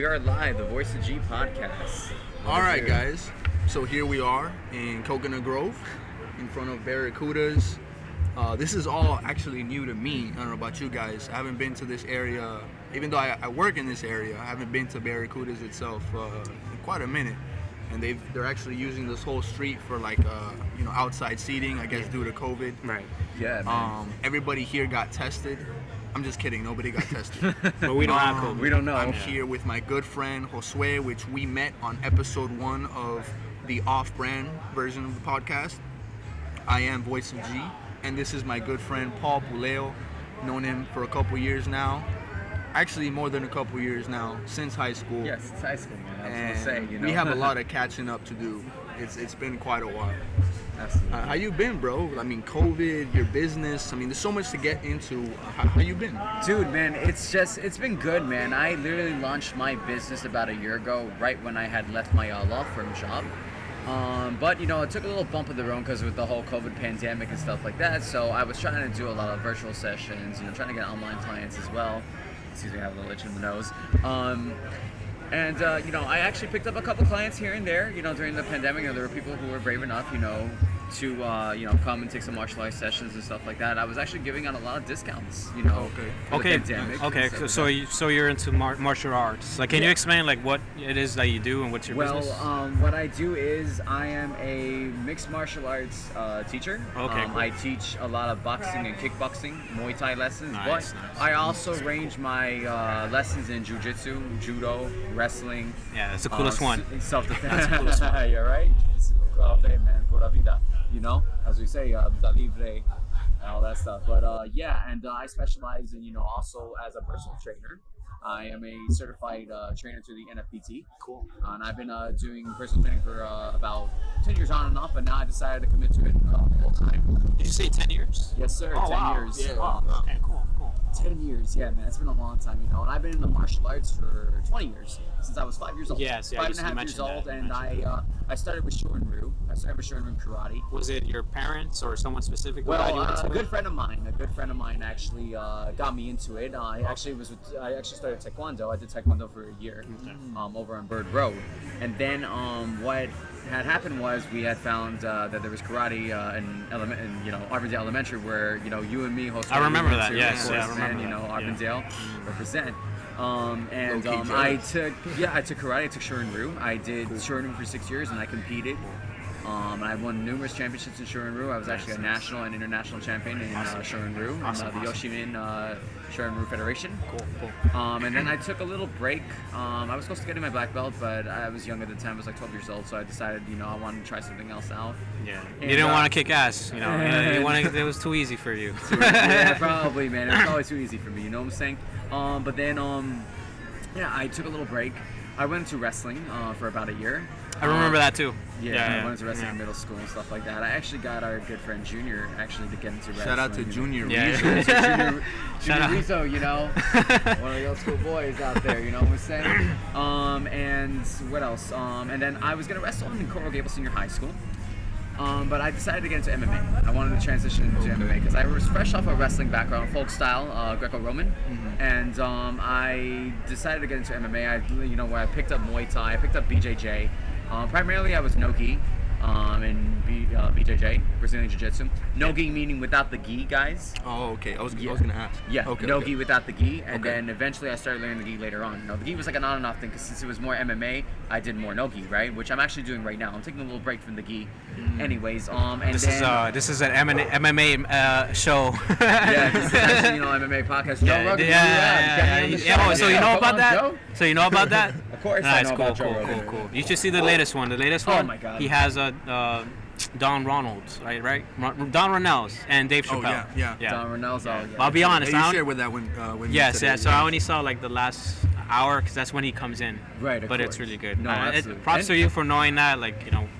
We are live, the Voice of G podcast. All right, guys. So here we are in Coconut Grove, in front of Barracudas. This is all actually new to me. I don't know about you guys. I haven't been to this area, even though I work in this area. I haven't been to Barracudas itself in quite a minute. And they're actually using this whole street for outside seating, I guess, due to COVID. Right. Yeah. Man. Everybody here got tested. I'm just kidding. Nobody got tested. But we don't have COVID. We don't know. I'm here with my good friend Josue, which we met on episode 1 of the off-brand version of the podcast. I am Voice of G, and this is my good friend Paul Puleo. Known him for a couple years now. Actually, more than a couple years now, since high school. Yes, since high school. Man. I was And gonna say, we have a lot of catching up to do. It's been quite a while. Absolutely. How you been, bro? I mean, COVID, your business. I mean, there's so much to get into. How you been? Dude, man, it's been good, man. I literally launched my business about a year ago, right when I had left my law firm job. But, it took a little bump of the road because with the whole COVID pandemic and stuff like that. So I was trying to do a lot of virtual sessions, trying to get online clients as well. Excuse me, I have a little itch in the nose. I actually picked up a couple clients here and there, during the pandemic. There were people who were brave enough, to come and take some martial arts sessions and stuff like that. I was actually giving out a lot of discounts, for the pandemic. Okay. So you're into martial arts. Like, can you explain what it is that you do and what's your business? What I do is I am a mixed martial arts teacher. Okay. Cool. I teach a lot of boxing and kickboxing, Muay Thai lessons. Nice. I also range my lessons in jiu-jitsu, judo, wrestling. Yeah, that's the coolest one. Self-defense. That's the coolest one. You're right. Man, pura vida. As we say, vida libre, and all that stuff. But I specialize in, also as a personal trainer. I am a certified trainer through the NFPT. Cool. And I've been doing personal training for about 10 years on and off, but now I decided to commit to it full time. Did you say 10 years? Yes, sir. Oh, 10 wow. years. Yeah. Wow. Okay, cool. 10 years, yeah, man. It's been a long time, And I've been in the martial arts for 20 years, since I was 5 years old. Yes, yeah. 5.5 years old, and I started with Shorin-ryu. I started with Shorin-ryu karate. Was it your parents or someone specific who got you Well, into a it? good friend of mine actually got me into it. I actually started Taekwondo. I did Taekwondo for a year, over on Bird Road. And then what had happened was we had found that there was karate in Arvindale Elementary, where you and me hosted. I remember that. Yes, I remember that. Arvindale represent. I took karate. I took Shorin-ryu. I did Shorin-ryu for 6 years, and I competed. And I won numerous championships in Shorin-ryu. I was actually a national and international champion in Shorin-ryu, in the Yoshimin Shorin-ryu Federation. Cool. And then I took a little break. I was supposed to get in my black belt, but I was young at the time. I was like 12 years old, so I decided, I wanted to try something else out. Yeah. And, you didn't want to kick ass, it was too easy for you. Yeah, probably, man. It was probably too easy for me, you know what I'm saying? But then, I took a little break. I went into wrestling for about a year. I remember that too. I went into wrestling in middle school and stuff like that. I actually got our good friend Junior to get into wrestling. Shout out to Junior. Junior Rizzo, one of the old school boys out there, you know what I'm saying? And what else? And then I was gonna wrestle in Coral Gables Senior High School. But I decided to get into MMA. I wanted to transition into MMA because I was fresh off a wrestling background, folk style, Greco-Roman, and I decided to get into MMA. Where I picked up Muay Thai, I picked up BJJ. Primarily, I was no-gi in BJJ, Brazilian Jiu-Jitsu. No-gi meaning without the gi, guys. Oh, okay. I was gonna ask. Yeah, okay, no-gi without the gi, and then eventually I started learning the gi later on. The gi was like an on and off thing because since it was more MMA, I did more no-gi, right? Which I'm actually doing right now. I'm taking a little break from the gi. Anyways, this is an MMA show. Yeah, this is actually MMA podcast. Joe Rogan. Yeah. So you know about that? Joe? So you know about that? Of course, nice, I know about Joe Rogan. Cool. You should see the latest one. Oh my God. He has Don Ronalds, right? Don Ronalds and Dave Chappelle. Oh yeah. Don Ronalds. Oh yeah. I'll be honest. Hey, you shared with that when Yes, yeah. So I only saw the last hour because that's when he comes in. Right. But it's really good. No, absolutely. Props to you for knowing that.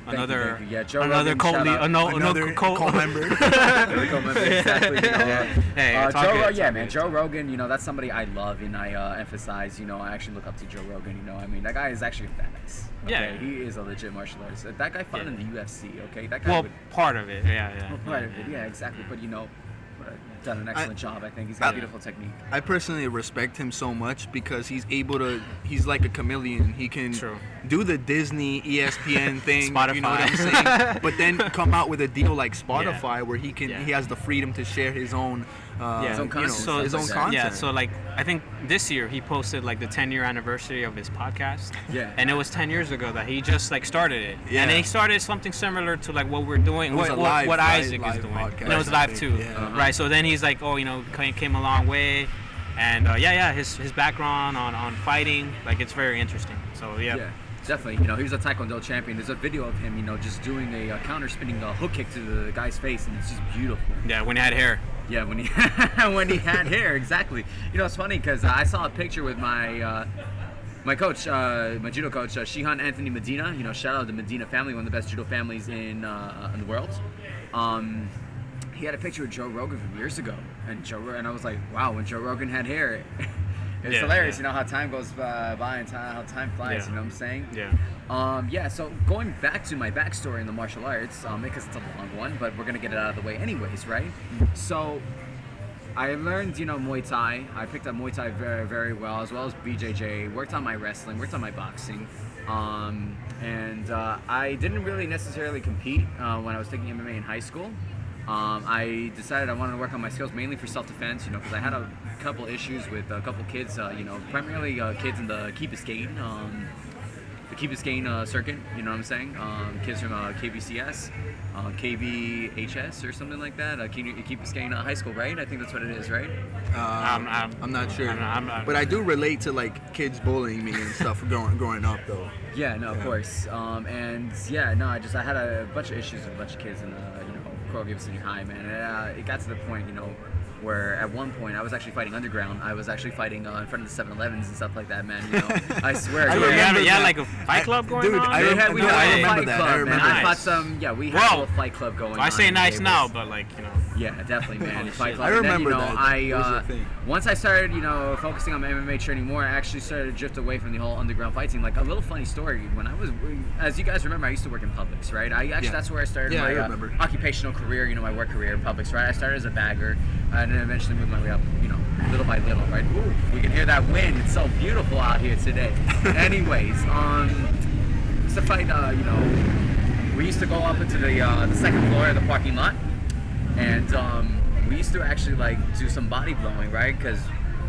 Another another co-member. co-member. Exactly. Hey, Joe Rogan. That's somebody I love and I emphasize. I actually look up to Joe Rogan. That guy is actually badass. Okay? Yeah. He is a legit martial artist. That guy fought in the UFC. Okay. That guy. Well, part of it. Yeah. Part of it. Yeah, exactly. But done an excellent job. I think he's got a beautiful technique. I personally respect him so much because he's like a chameleon. He can do the Disney, ESPN thing, Spotify. you know what I'm saying? But then come out with a deal like Spotify where he has the freedom to share his own his own content. His own content. Yeah, so like I think this year he posted like the 10-year anniversary of his podcast. Yeah. And it was 10 years ago that he just like started it. Yeah. And he started something similar to like what we're doing, It was what Isaac is live doing. podcast, And it was live too. Yeah. Right. So then he's like, oh, you know, came a long way. And his background on fighting, like it's very interesting. So Yeah, definitely. You know, he was a Taekwondo champion. There's a video of him, you know, just doing a counter spinning hook kick to the guy's face, and it's just beautiful. Yeah, when he had hair. Yeah, when he when he had hair, exactly. You know, it's funny because I saw a picture with my my coach, my judo coach, Shihan Anthony Medina. You know, shout out to the Medina family, one of the best judo families in the world. He had a picture with Joe Rogan from years ago, and I was like, wow, when Joe Rogan had hair. It's hilarious, you know, how time goes by and how time flies, you know what I'm saying? Yeah. So going back to my backstory in the martial arts, because it's a long one, but we're going to get it out of the way anyways, right? So I learned, you know, Muay Thai. I picked up Muay Thai very, very well as BJJ, worked on my wrestling, worked on my boxing. And I didn't really necessarily compete when I was taking MMA in high school. I decided I wanted to work on my skills mainly for self-defense, you know, because I had a couple issues with a couple kids, you know, primarily kids in the Key Biscayne circuit, you know what I'm saying? Kids from KBCS, KBHS or something like that, Key Biscayne High School, right? I think that's what it is, right? I'm not sure, I'm but I do relate to like kids bullying me and stuff growing up though. Yeah, no, of course. I had a bunch of issues with a bunch of kids in the, you know, Coral Gables Senior High, man. And, it got to the point, you know, where at one point I was actually fighting underground. I was actually fighting in front of the 7-Elevens and stuff like that, man. You know, I swear. You had like a fight club going on? I remember that. I remember I fought some. Yeah, we had a little fight club going on. I say nice now, but like, you know. Yeah, definitely, man. Fight club. I remember and then, you know, that. Once I started, you know, focusing on my MMA training more, I actually started to drift away from the whole underground fighting. Like a little funny story. When I was, as you guys remember, I used to work in Publix, right? That's where I started my occupational career. You know, my work career in Publix, right? I started as a bagger, and then eventually moved my way up. You know, little by little, right? Ooh, we can hear that wind. It's so beautiful out here today. Anyways, it's a fight. You know, we used to go up into the second floor of the parking lot. And we used to actually like do some body blowing, right? Because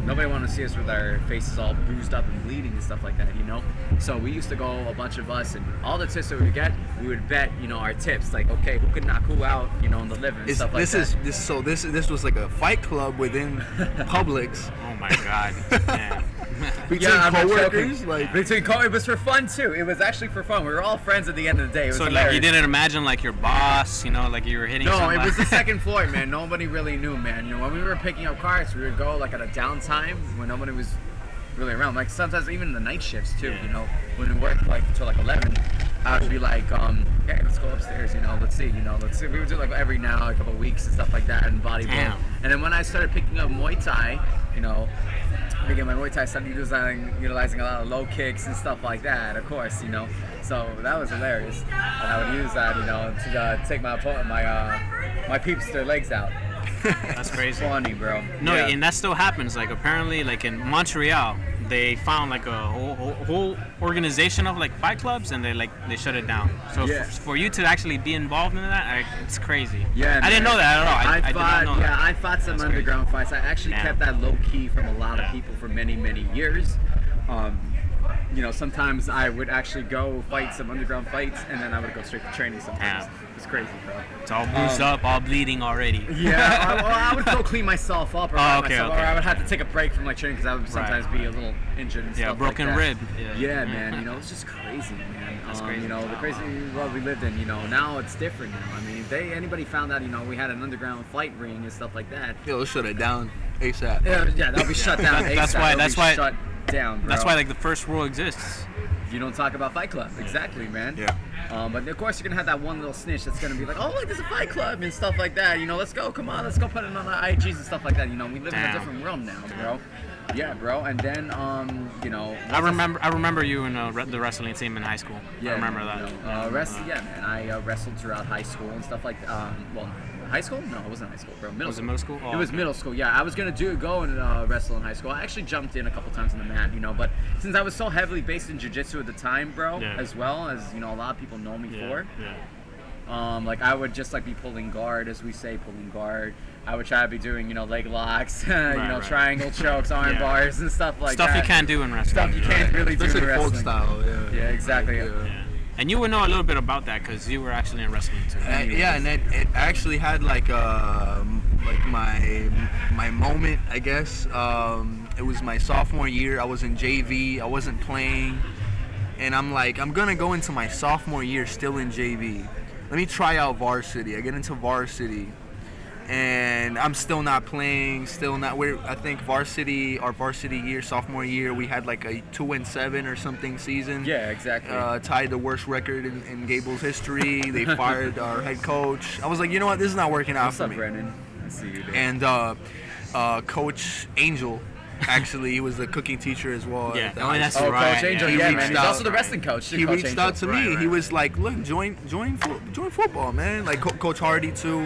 nobody wanted to see us with our faces all bruised up and bleeding and stuff like that, you know? So we used to go, a bunch of us, and all the tips that we would get, we would bet, you know, our tips. Like, okay, who could knock who out, you know, in the living and stuff like that. This was like a fight club within Publix. Oh my God. Man. Between coworkers, it was for fun too. It was actually for fun. We were all friends at the end of the day. It was so hilarious. like you didn't imagine like your boss, you know, like you were hitting. No, somebody. it was the second floor, man. Nobody really knew, man. You know, when we were picking up carts, we would go like at a downtime when nobody was really around. Like sometimes even the night shifts too. You know, when we worked like until like 11, I would be like, hey, let's go upstairs. You know, let's see. We would do like every now a couple of weeks and stuff like that, and bodybuilding. And then when I started picking up Muay Thai, you know. Again, my Muay Thai started utilizing a lot of low kicks and stuff like that, of course, you know. So that was hilarious. And I would use that, you know, to take my opponent, my peeps, their legs out. That's crazy. Funny, bro. No, and that still happens. Like apparently, like in Montreal, they found like a whole organization of like fight clubs, and they shut it down. So for you to actually be involved in that, it's crazy. Yeah, I didn't know that at all. I did not know that. I fought some underground fights. I actually kept that low key from a lot of people for many, many years. You know, sometimes I would actually go fight some underground fights, and then I would go straight to training sometimes. It's crazy, bro. It's all bruised up, all bleeding already. Yeah, I would go clean myself up, or or I would have to take a break from my training because I would sometimes be a little injured and stuff broken like that. rib. Yeah, man. You know, it's just crazy, man. That's crazy. You know, the crazy world we lived in. You know, now it's different. Now, I mean, if anybody found out, you know, we had an underground fight ring and stuff like that. Yo, let's shut it down ASAP. Yeah, that'll be shut down ASAP. That's why. Shut down, bro. That's why like the first rule exists. You don't talk about Fight Club. Exactly, man. Yeah. But of course you're gonna have that one little snitch that's gonna be like, oh look, there's a Fight Club and stuff like that. You know, let's go, come on, let's go put it on our IGs and stuff like that. You know, we live in a different world now, bro. Yeah, bro. And then, you know. I remember you in the wrestling team in high school. Yeah, I remember that. You know, man. I wrestled throughout high school and stuff like. Well, high school? No, it wasn't high school, bro. Middle Was it school. middle school? Oh, It was okay. middle school, yeah. I was going to go and wrestle in high school. I actually jumped in a couple times in the mat, but since I was so heavily based in jiu-jitsu at the time, bro, Yeah. as well as, a lot of people know me for, Yeah. like I would just like be pulling guard, as we say, pulling guard. I would try to be doing, leg locks, Right. triangle chokes, arm Yeah. bars and stuff like that. Stuff you can't do in wrestling. Stuff you can't really do in Especially folk wrestling. style. Yeah. Yeah, exactly. Yeah. Yeah. And you would know a little bit about that because you were actually in wrestling too. Yeah, and it actually had like my moment, I guess. It was my sophomore year. I was in JV. I wasn't playing, and I'm like, I'm gonna go into my sophomore year still in JV. Let me try out varsity. I get into varsity, and I'm still not playing. I think our varsity year, sophomore year, we had like a 2-7 or something season. Yeah, exactly. Tied the worst record in Gable's history. They fired our head coach. I was like, you know what, this is not working out What's for up, me. Brennan? I see you, dude. And Coach Angel, actually, he was the cooking teacher as well. Yeah. at the Oh, high that's school. right. Coach Angel, He yeah, reached man. He's out- also the wrestling coach. He Coach reached Angel. out to me. Right. He was like, "Look, join football, man." Like Coach Hardy too.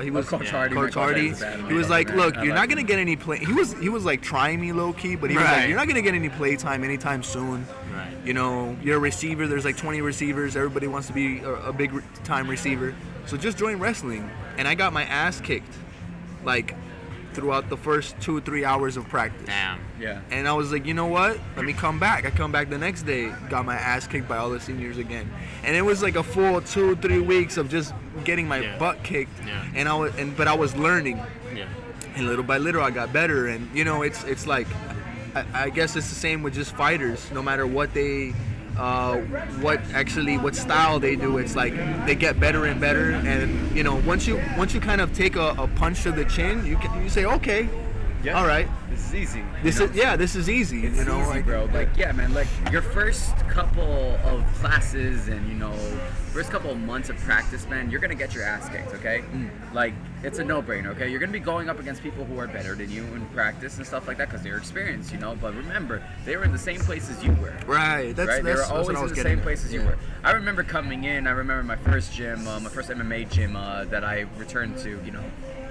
He was Coach Hardy. Coach My Hardy. Hardy's bad, He was man. like, "Look, I you're like not gonna him. get any play." He was like trying me low key, but he was Right. like, "You're not gonna get any play time anytime soon." Right. You're a receiver. There's like 20 receivers. Everybody wants to be a big time receiver. So just join wrestling. And I got my ass kicked, like throughout the first 2-3 hours of practice. Damn. Yeah. And I was like, you know what? Let me come back. I come back the next day, got my ass kicked by all the seniors again. And it was like a full 2-3 weeks of just getting my Yeah. butt kicked. Yeah. But I was learning. Yeah. And little by little I got better. And it's like, I guess it's the same with just fighters. No matter what they, what style they do, it's like they get better and better. And once you kind of take a punch to the chin, you say, okay, Yeah. all right, This is easy. this is easy. It's easy, like, bro. Like, yeah, man. Like, your first couple of classes and first couple of months of practice, man, you're gonna get your ass kicked. Okay. Like, it's a no-brainer. Okay. You're gonna be going up against people who are better than you in practice and stuff like that because they're experienced. But remember, they were in the same place as you were. Right. That's Right, they were what always I was in the getting same at. place as you Yeah. were. I remember coming in. I remember my first gym, my first MMA gym that I returned to.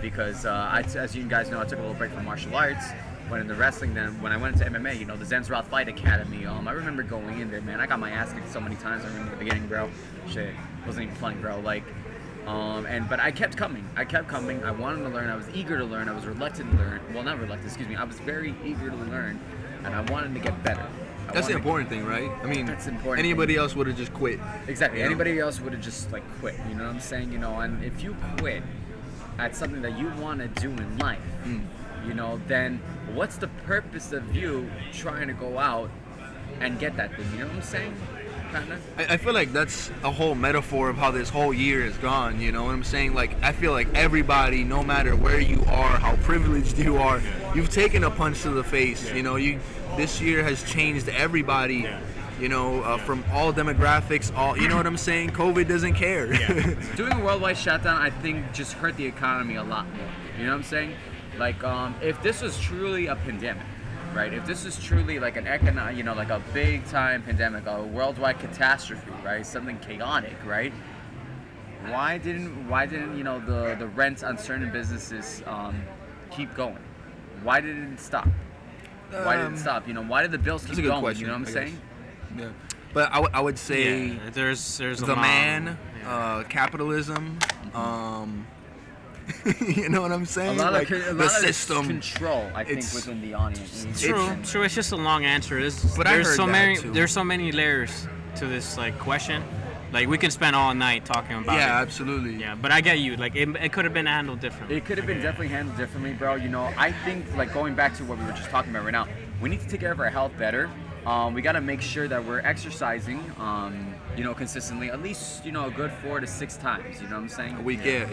Because as you guys know, I took a little break from martial arts. Went into wrestling. Then when I went into MMA, the Zensroth Fight Academy. I remember going in there, man. I got my ass kicked so many times. I remember the beginning, bro. Shit, wasn't even funny, bro. Like, but I kept coming. I wanted to learn. I was eager to learn. I was reluctant to learn. Well, not reluctant. Excuse me. I was very eager to learn, and I wanted to get better. That's the important thing, right? I mean, That's the important anybody else would have just quit. Exactly. You know? Anybody else would have just quit. You know what I'm saying? And if you quit at something that you want to do in life, then what's the purpose of you trying to go out and get that thing? You know what I'm saying? Kinda. I feel like that's a whole metaphor of how this whole year has gone. You know what I'm saying? Like, I feel like everybody, no matter where you are, how privileged you are, you've taken a punch to the face. This year has changed everybody. From all demographics, you know what I'm saying? COVID doesn't care. Doing a worldwide shutdown, I think, just hurt the economy a lot more. You know what I'm saying? Like, if this was truly a pandemic, right? If this is truly like an economic, like a big time pandemic, a worldwide catastrophe, right? Something chaotic, right? Why didn't the rents on certain businesses keep going? Why did it stop? Why did it stop? Why did the bills keep That's a good going? question. You know what I'm I guess. saying? Yeah. But I would say Yeah, there's a the long- man, yeah. capitalism, you know what I'm A saying? lot Like, of the it's system. control, I think, It's- within the audience. True. It's just a long answer. But I There's heard so that, many. too. There's so many layers to this question. Like, we can spend all night talking about it. Yeah, absolutely. Yeah, but I get you. Like, it could have been handled differently. It could have been definitely handled differently, bro. I think, going back to what we were just talking about right now, we need to take care of our health better. We got to make sure that we're exercising, consistently, at least, a good 4 to 6 times. You know what I'm saying? A week, yeah.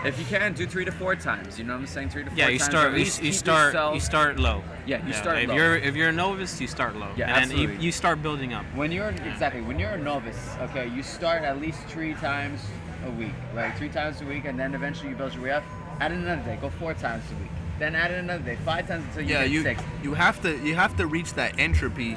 If you can, do 3 to 4 times. You know what I'm saying? 3 to 4 Yeah, times. you start. At least You keep start. yourself- You start low. Yeah, you start if low. If you're a novice, you start low. Yeah, and then absolutely. you start building up. When you're a novice, okay, you start at least 3 times a week, like 3 times a week, and then eventually you build your way up. Add another day, go 4 times a week. Then add another day, 5 times until you get 6. you have to reach that entropy.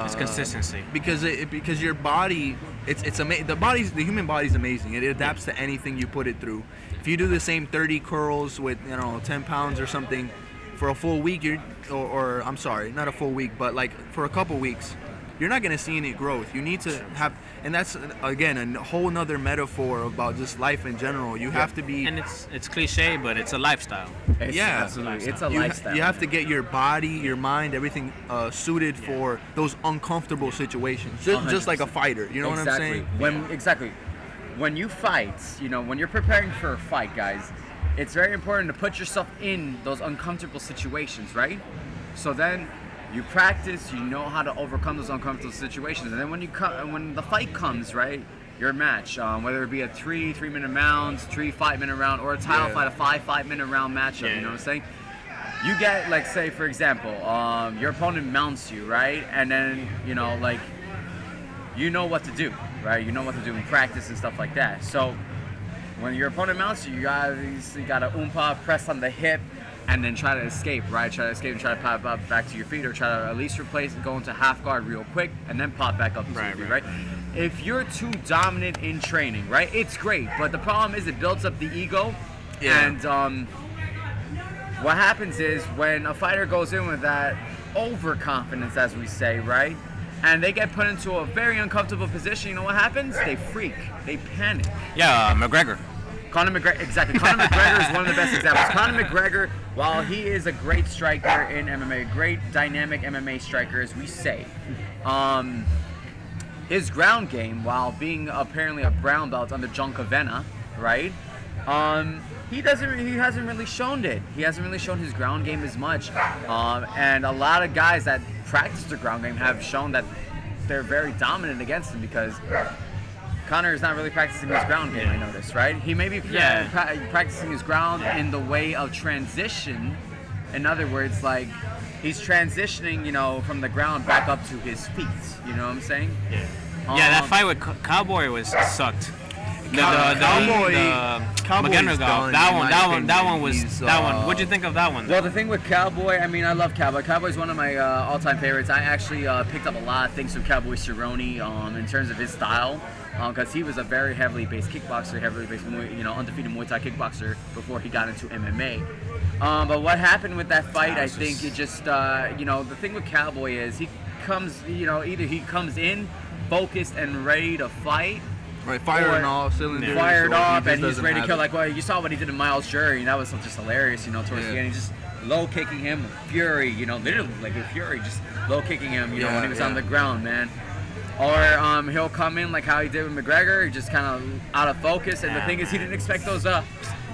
It's consistency. Because your body the human body's amazing. It adapts to anything you put it through. If you do the same 30 curls with 10 pounds or something for a full week, or I'm sorry, not a full week, but like for a couple weeks, you're not gonna see any growth. You need to have, and that's again a whole nother metaphor about just life in general. You have to be, and it's cliche, but it's a lifestyle. Absolutely, it's a lifestyle. You have to get your body, your mind, everything suited for those uncomfortable situations. Just like a fighter, you know what I'm saying? When you fight, when you're preparing for a fight, guys, it's very important to put yourself in those uncomfortable situations, right? So then you practice, you know how to overcome those uncomfortable situations, and then when the fight comes, right, your match, whether it be a 3-minute round, 5-minute round, or a title fight, a 5-minute round matchup, you know what I'm saying? You get, like, say for example, your opponent mounts you, right, and then you know what to do, right? You know what to do in practice and stuff like that. So when your opponent mounts you, you gotta press on the hip, and then try to escape, right? Try to escape and try to pop up back to your feet, or try to at least replace and go into half guard real quick, and then pop back up to your feet, right? If you're too dominant in training, right, it's great, but the problem is it builds up the ego, and what happens is when a fighter goes in with that overconfidence, as we say, right, and they get put into a very uncomfortable position, you know what happens? They freak, they panic. Yeah, McGregor. Conor McGregor, exactly. Conor McGregor is one of the best examples. Conor McGregor, while he is a great striker in MMA, great dynamic MMA striker, as we say, his ground game, while being apparently a brown belt under John Cavena, right? He hasn't really shown it. He hasn't really shown his ground game as much. And a lot of guys that practice the ground game have shown that they're very dominant against him, because Conor is not really practicing his ground game, I noticed, right? He may be practicing his ground in the way of transition. In other words, like, he's transitioning, from the ground back up to his feet. You know what I'm saying? Yeah. That fight with Cowboy sucked. Cowboy's done, that one. What'd you think of that one? Well, the thing with Cowboy, I mean, I love Cowboy. Cowboy's one of my all-time favorites. I actually picked up a lot of things from Cowboy Cerrone in terms of his style, because he was a very heavily based kickboxer, undefeated Muay Thai kickboxer before he got into MMA. But what happened with that fight, I think it just, the thing with Cowboy is he comes, either he comes in focused and ready to fight, right, firing all cylinders. Fired up, and he's ready to kill. Like, well, you saw what he did to Miles Jury, and that was just hilarious, towards the end. He's just low kicking him with fury, literally like with fury, just low kicking him, when he was on the ground, man. Or he'll come in like how he did with McGregor, just kind of out of focus. And the thing is, he didn't expect those shoulder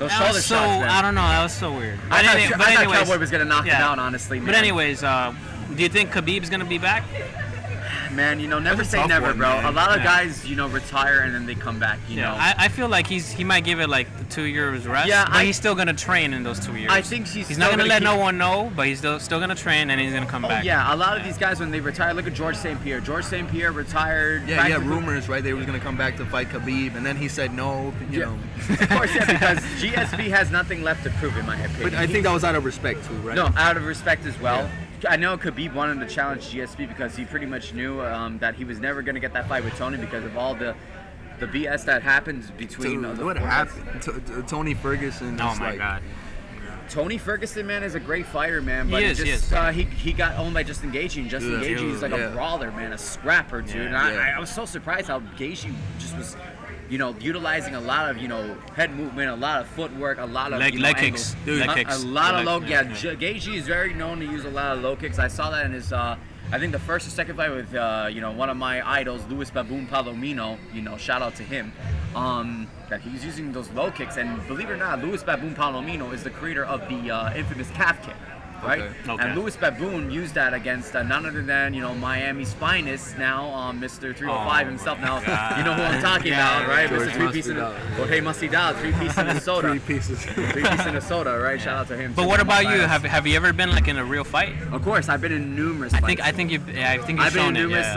shots. Man. I don't know. That was so weird. I thought Cowboy was gonna knock him out, honestly. Man. But anyways, do you think Khabib's gonna be back? Man, never say never, bro. Man. A lot of guys, retire and then they come back. I feel like he might give it like 2 years rest. Yeah, but he's still gonna train in those 2 years. I think he's not gonna let no one know, but he's still gonna train and he's gonna come back. Yeah, a lot of these guys when they retire, look at George St. Pierre. George St. Pierre retired. Yeah, rumors, right? They were gonna come back to fight Khabib, and then he said no. You know. Of course, because GSP has nothing left to prove, in my opinion. But I think that was out of respect too, right? No, out of respect as well. Yeah. I know Khabib wanted to challenge GSP because he pretty much knew that he was never going to get that fight with Tony because of all the BS that happens between. What happened? Tony Ferguson. Oh my God. Tony Ferguson, man, is a great fighter, man. But he got owned by Justin Gaethje. Justin Gaethje is like a brawler, man, a scrapper, dude. And I was so surprised how Gaethje just was. Utilizing a lot of, head movement, a lot of footwork, a lot of leg kicks. A lot of low. Yeah, Gaethje is very known to use a lot of low kicks. I saw that in his, I think the first or second fight with, one of my idols, Luis Baboon Palomino. Shout out to him. That he's using those low kicks, and believe it or not, Luis Baboon Palomino is the creator of the infamous calf kick. Right? Okay. And Luis Baboon used that against none other than, Miami's finest now, Mr. 305 himself. Now, you know who I'm talking about, right? Mr. Three-Piece in Jorge Masvidal, 3-piece in a soda. 3 pieces. 3-piece in a soda, right? Shout out to him. But what about you? Have you ever been like in a real fight? Of course, I've been in numerous fights. I think you've I've been in numerous,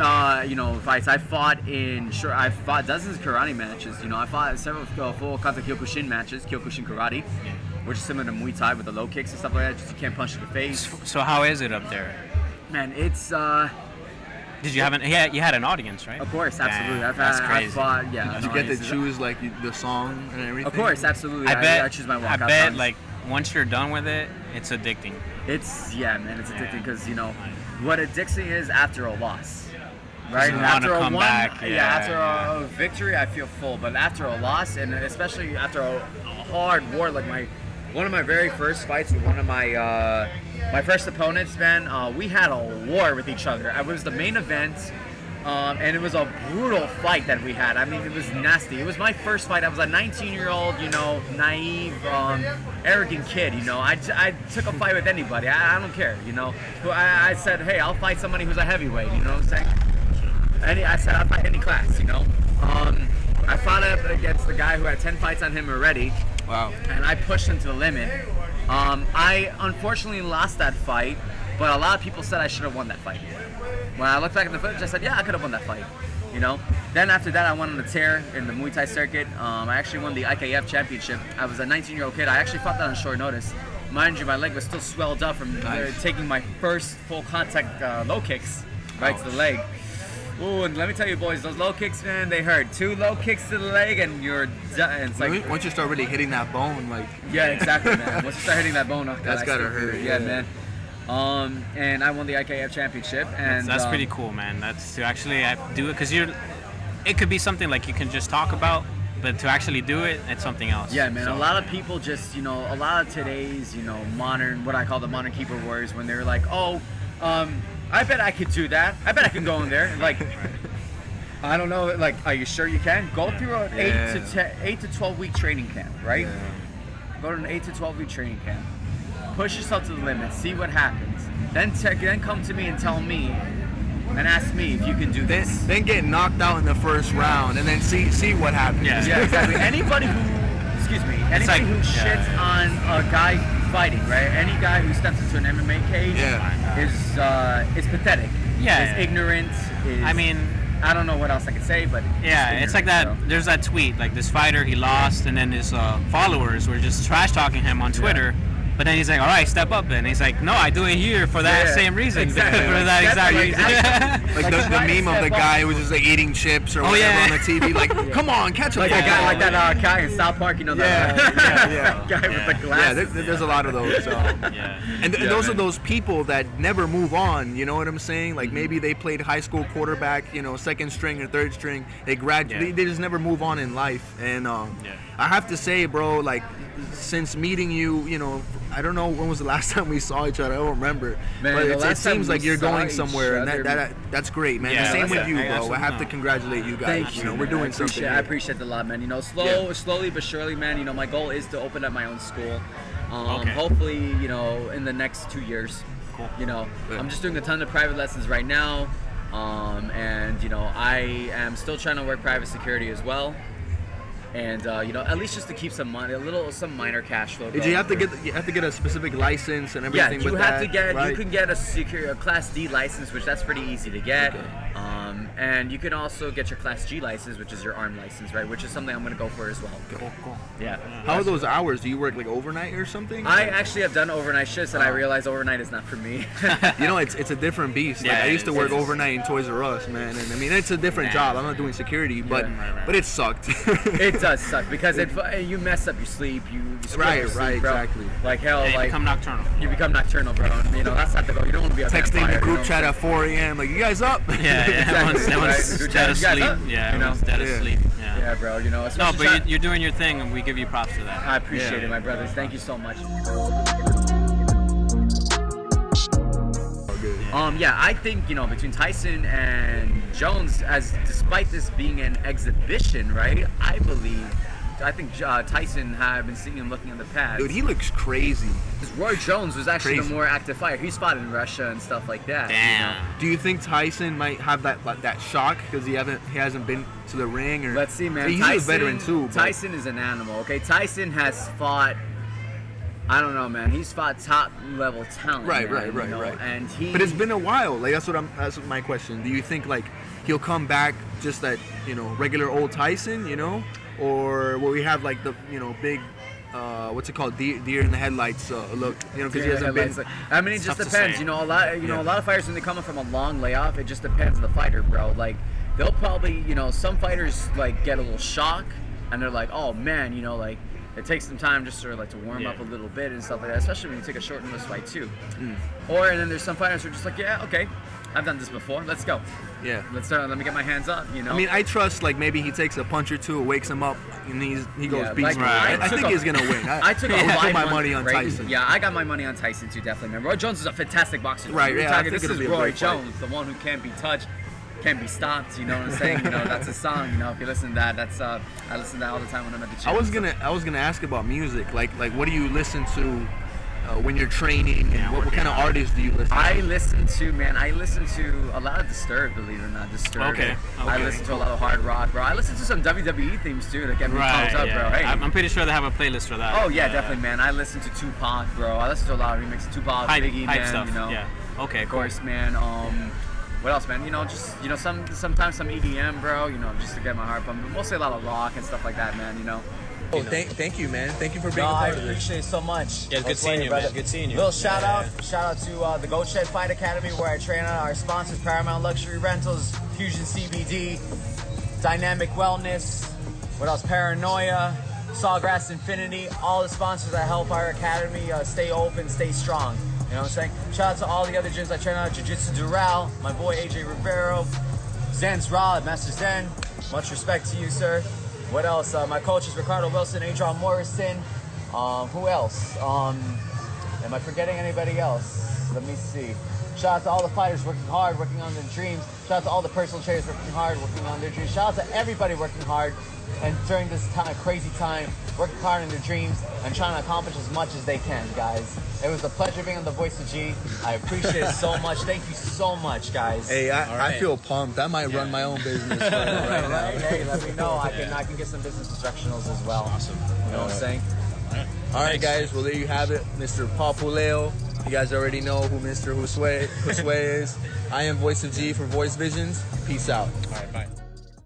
fights. I fought dozens of karate matches. I fought several full contact Kyokushin matches, Kyokushin karate. Which is similar to Muay Thai with the low kicks and stuff like that. Just you can't punch in the face. So how is it up there? Man, it's Did you have you had an audience, right? Of course, absolutely. Damn, I've crazy. fought, yeah. Did you get to choose like the song and everything? Of course, absolutely. I choose my walkout bet songs. like once you're done with it, it's addicting. It's addicting because what addicting is after a loss, right? You After wanna a come one, back, after a victory, I feel full, but after a loss, and especially after a hard war, like one of my very first fights with one of my first opponents, man, we had a war with each other. It was the main event. And it was a brutal fight that we had. I mean, it was nasty. It was my first fight. I was a 19-year-old, naive, arrogant kid. I took a fight with anybody. I don't care. I said, hey, I'll fight somebody who's a heavyweight. You know what I'm saying? I said I'll fight any class. I fought up against the guy who had 10 fights on him already. Wow. And I pushed him to the limit. I unfortunately lost that fight, but a lot of people said I should have won that fight. When I looked back at the footage, I said, yeah, I could have won that fight. Then after that, I went on a tear in the Muay Thai circuit. I actually won the IKF championship. I was a 19-year-old kid. I actually fought that on short notice. Mind you, my leg was still swelled up from taking my first full contact low kicks right to the leg. Ooh, and let me tell you, boys, those low kicks, man, they hurt. 2 low kicks to the leg, and you're done. It's like once you start really hitting that bone, like yeah, exactly, man. Once you start hitting that bone up, that's gotta hurt. Yeah, man. And I won the IKF championship, and that's pretty cool, man. That's to actually do it, because it could be something like you can just talk about, but to actually do it, it's something else. Yeah, man. So, a lot of people just, a lot of today's, modern, what I call the modern keyboard warriors, when they're like, I bet I could do that. I bet I can go in there. Like, I don't know. Like, are you sure you can? Go through an 8 to 12 week training camp, right? Yeah. Go to an 8 to 12 week training camp. Push yourself to the limit. See what happens. Then come to me and tell me and ask me if you can do this. Then get knocked out in the first round and then see what happens. Yeah, exactly. Anybody who shits on a guy fighting, right? Any guy who steps into an MMA cage is pathetic. Yeah. Is ignorant. I don't know what else I could say, but it's like that. So. There's that tweet, like this fighter, he lost, and then his followers were just trash talking him on Twitter. But then he's like, all right, step up. And he's like, no, I do it here for that same reason. Exactly. For that exact reason. Like the meme of the guy who was just like eating chips or whatever on the TV. Like, come on, catch a like ball. a guy like that guy in South Park, that guy with the glasses. Yeah, there's a lot of those. And those are those people that never move on. You know what I'm saying? Like maybe they played high school quarterback, second string or third string. They graduate. They just never move on in life. And I have to say, bro, like since meeting you, I don't know when was the last time we saw each other. I don't remember. Man, but it seems like you're going somewhere, and that's great, man. Yeah, Same with you, bro. absolutely. I have to congratulate you guys. Thank you. We're doing something. I appreciate it a lot, man. Slowly but surely, man. My goal is to open up my own school. Hopefully, in the next 2 years. Cool. I'm just doing a ton of private lessons right now, and I am still trying to work private security as well. And at least just to keep some money, some minor cash flow. Did you have to get a specific license and everything? Yeah, you with have that, to get. right? You can get a Class D license, which that's pretty easy to get. Okay. And you can also get your Class G license, which is your arm license, right? Which is something I'm going to go for as well. Cool. Yeah. How are those hours? Do you work like overnight or something? I actually have done overnight shifts, and I realized overnight is not for me. It's a different beast. Like, Yeah, I used to it work is. overnight in Toys R Us, man, and it's a different job. I'm not doing security, but it sucked. It does suck because you mess up your sleep. You screw up your sleep, bro. Exactly. Like hell, You become nocturnal. You become nocturnal, bro. And, that's not the goal. You don't want to be a Texting vampire, the group chat at 4 a.m. Like, you guys up? Yeah. Exactly. Everyone's Right. dead You guys asleep. up? Everyone's dead Yeah. asleep. Yeah. Yeah, bro. No, especially but you're doing your thing, and we give you props for that. I appreciate it, my brothers. Thank you so much. I think between Tyson and Jones, despite this being an exhibition, right? I think Tyson had been seeing him looking in the past. Dude, he looks crazy. Because Roy Jones was actually Crazy. the more active fighter. He's fought in Russia and stuff like that. Damn. Do you think Tyson might have that shock because he hasn't been to the ring? Or Let's see, man. He's Tyson, a veteran too. But Tyson is an animal. Okay, Tyson has fought. I don't know, man. He's fought top level talent. Right. And But it's been a while. Like that's my question. Do you think like he'll come back just that regular old Tyson, or will we have like the big what's it called, deer in the headlights look, you know, because he hasn't been. I mean, it just depends. You know, a lot of fighters when they come in from a long layoff, it just depends on the fighter, bro. Like they'll probably, you know, some fighters like get a little shock and they're like, oh man, you know, like it takes some time just sort of like to warm up a little bit and stuff like that, especially when you take a short notice fight too. And then there's some fighters who are just like, yeah, okay, I've done this before, let's go. Yeah. Let me get my hands up, you know. I mean, I trust like maybe he takes a punch or two, it wakes him up, and he goes beast like, mode. I think he's gonna win. I took my money on Tyson. Yeah, I got my money on Tyson too, definitely. Man, Roy Jones is a fantastic boxer. Right. Yeah. I think this it'll is be a Roy great Jones, fight. the one who can't be touched, can't be stopped. You know what I'm saying? You know, that's a song. You know, if you listen to that, that's I listen to that all the time when I'm at the gym. I was gonna ask about music. Like what do you listen to when you're training? And what kind of artists do you listen to? I listen to a lot of Disturbed, believe it or not. Disturbed. Okay. I listen to a lot of hard rock, bro. I listen to some WWE themes too that get me pumped up, bro. Hey. I'm pretty sure they have a playlist for that. Oh yeah, definitely, man. I listen to Tupac, bro. I listen to a lot of remixes. Tupac, Biggie, man. Stuff. You know. Yeah. Okay. Of course, man. What else, man? You know, just sometimes some EDM, bro. You know, just to get my heart pumping. But mostly a lot of rock and stuff like that, man. You know. Oh, thank you, man. Thank you for being a part of this. I appreciate it so much. Yeah, good seeing you, man. Good seeing you. Little shout out to the Goat Shed Fight Academy, where I train at our sponsors: Paramount Luxury Rentals, Fusion CBD, Dynamic Wellness. What else? Paranoia, Sawgrass Infinity. All the sponsors that help our academy stay open, stay strong. You know what I'm saying? Shout out to all the other gyms I train out: Jiu-Jitsu Doral, my boy AJ Rivero, Zen's Rod, Master Zen. Much respect to you, sir. What else? My coaches Ricardo Wilson, Adrian Morrison. Who else? Am I forgetting anybody else? Let me see. Shout out to all the fighters working hard, working on their dreams. Shout out to all the personal trainers working hard, working on their dreams. Shout out to everybody working hard and during this crazy time, working hard on their dreams and trying to accomplish as much as they can, guys. It was a pleasure being on The Voice of G. I appreciate it so much. Thank you so much, guys. Hey, I feel pumped. I might run my own business right now. Hey, let me know. I can get some business instructionals as well. Awesome. You know what I'm saying? All right, guys. Well, there you have it, Mr. Paul Puleo. You guys already know who Mr. Josue is. I am Voice of G for Voice Visions. Peace out. All right, bye.